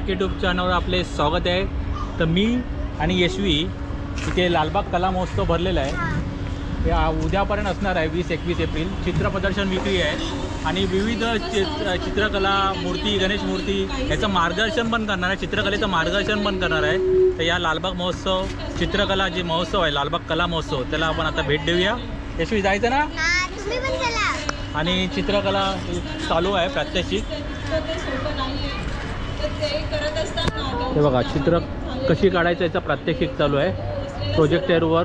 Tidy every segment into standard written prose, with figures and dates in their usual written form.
नाटक यूट्यूब चॅनलवर आपले स्वागत आहे। तर मी आणि यशवी इथे लालबाग कला महोत्सव भरलेला आहे। या उद्यापर्यंत असणार आहे 20-21 एप्रिल। चित्र प्रदर्शन विक्री आहे आणि विविध चित्रकला मूर्ती, गणेश मूर्ती याचं मार्गदर्शन पण करणार आहे, चित्रकलेचं मार्गदर्शन पण करणार आहे। तर या लालबाग महोत्सव चित्रकला जे महोत्सव आहे लालबाग कला महोत्सव त्याला आपण आता भेट देऊया। यशवी जायचं ना? तुम्ही पण चला। आणि चित्रकला चालू आहे प्रात्यक्षिक। हे बघा चित्र कशी काढायचं याचा प्रात्यक्षिक चालू आहे प्रोजेक्टरवर।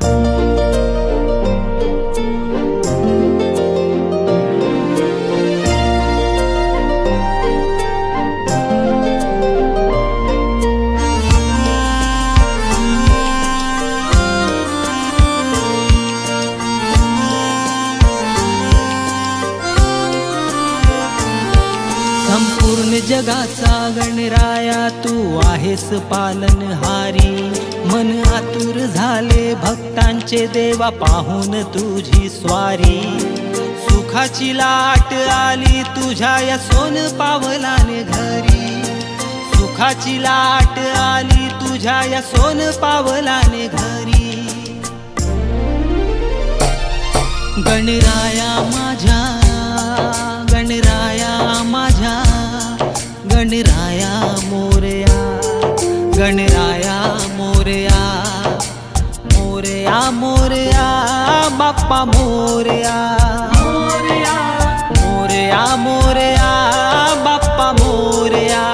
संपूर्ण जगाचा गणराया तू आहेस पालनहारी। मन आतुर झाले भक्तांचे देवा पाहून तुझी स्वारी। सुखाची लाट आली तुझ्या या सोन पावलाने घरी। सुखाची लाट आली तुझ्या या सोन पावलाने घरी। गणराया माझ्या, गणराया माझ्या, गणराया मोरया, गणराया मोरया, मोरया मोरया बाप्पा मोरया, मोरया मोरया मोरया बाप्पा मोरया।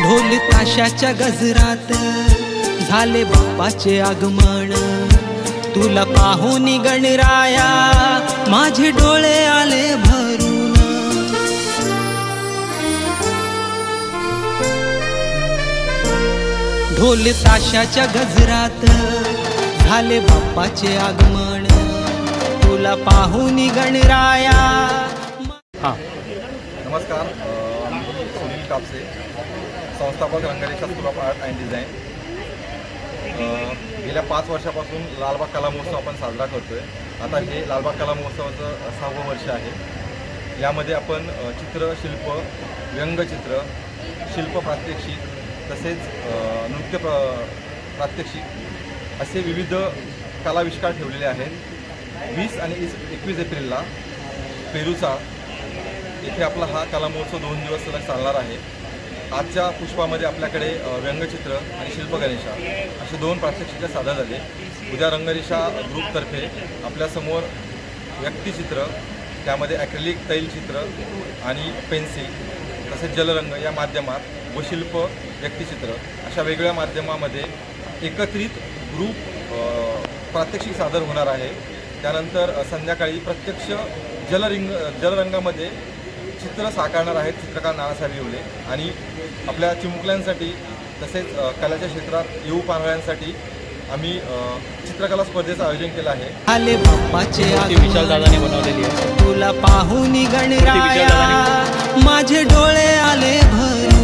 ढोल ताशाच्या गजरात झाले बाप्पाचे आगमन। तुला पाहून गणराया माझे डोळे आले भरून। ढोल ताशाच्या गजरात झाले बाप्पाचे आगमन। तुला पाहून गणराया। हां नमस्कार, सुनील कापसे, संस्थापक Rangresha school of art and design. गेल्या 5 वर्षापासून लालबाग कला महोत्सव आपण साजरा करतो आहे। आता हे लालबाग कला महोत्सवाचं 6वं वर्ष आहे। यामध्ये आपण चित्र, शिल्प, व्यंगचित्र, शिल्प प्रात्यक्षिक तसेच नृत्य प्रात्यक्षिक असे विविध कलाविष्कार ठेवलेले आहेत। 20 आणि 21 एप्रिलला पेरूचा इथे आपला हा कला महोत्सव 2 दिवस सलग चालणार आहे। आजच्या पुष्पामध्ये आपल्याकडे व्यंगचित्र आणि शिल्प गणेशा असे 2 प्रात्यक्षिके सादर झाले। उद्या रंगरेषा ग्रुपतर्फे आपल्यासमोर व्यक्तिचित्र, त्यामध्ये ॲक्रेलिक तैलचित्र आणि पेन्सिल तसेच जलरंग या माध्यमात व शिल्प, व्यक्तिचित्र अशा वेगवेगळ्या माध्यमामध्ये एकत्रित ग्रुप प्रात्यक्षिक सादर होणार आहे। त्यानंतर संध्याकाळी प्रत्यक्ष जलरंगामध्ये चित्र साकारणार आहेत चित्रकार नानासाहेब येवले आणि आपल्या चिमुकल्यांसाठी तसेच कलाच्या क्षेत्रात येऊ पाहणाऱ्यांसाठी आम्ही चित्रकला स्पर्धेचं आयोजन केलं आहे। आले बाप्पाचे विशाल दादाने बनवलेली आहे। तुला पाहून गणराया माझे डोळे आले भरून।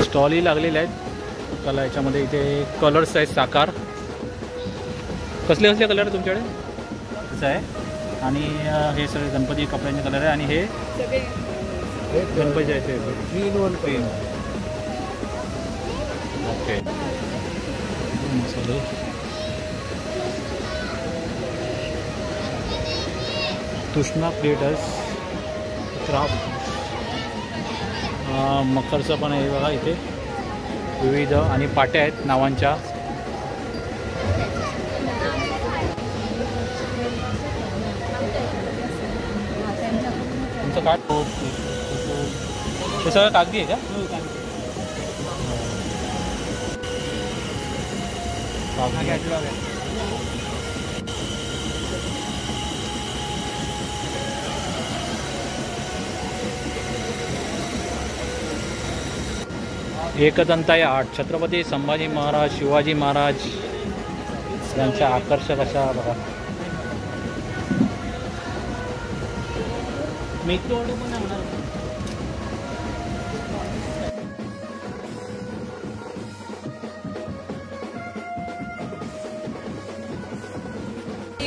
स्टॉली लागलेले आहेत कला याच्यामध्ये। इथे कलर्स आहेत साकार। कसले कसले कलर तुमच्याकडे? असं आहे आणि हे सगळे गणपती कपड्यांचे कलर आहे आणि हे गणपती आहेत green one green. Okay Krishna creators craft मकरचं पण आहे बघा इथे विविध आणि पाट्या आहेत नावांच्या. तुमचं काय हे सगळं कागदी आहे का? एकदंताई आर्ट, छत्रपती संभाजी महाराज, शिवाजी महाराज यांच्या आकर्षक अशा बघा.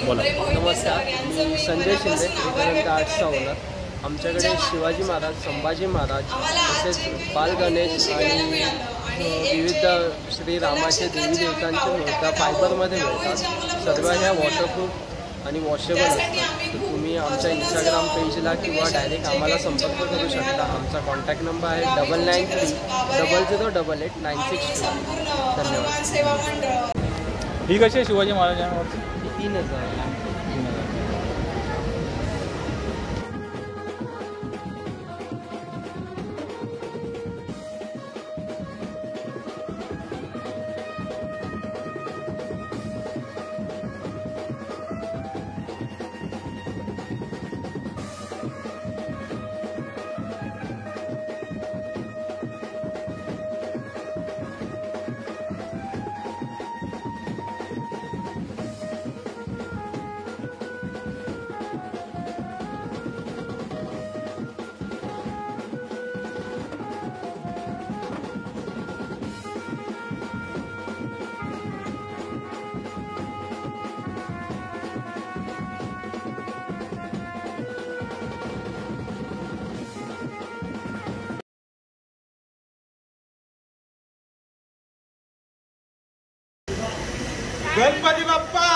बोला. नमस्कार, मी संजय शिंदे, एकदंत आर्ट्सचा ओनर. आमच्याकडे शिवाजी महाराज, संभाजी महाराज तसेच बाल गणेश आणि विविध श्रीरामाचे देवी देवतांचे मूर्त्या फायबरमध्ये मिळतात. सर्व ह्या वॉटरप्रूफ आणि वॉशेबल असतात. तर तुम्ही आमच्या इंस्टाग्राम पेजला किंवा डायरेक्ट आम्हाला संपर्क करू शकता. आमचा कॉन्टॅक्ट नंबर आहे 99300896. धन्यवाद. ही कशी आहे शिवाजी महाराजांवर? 3000. गणपती बाप्पा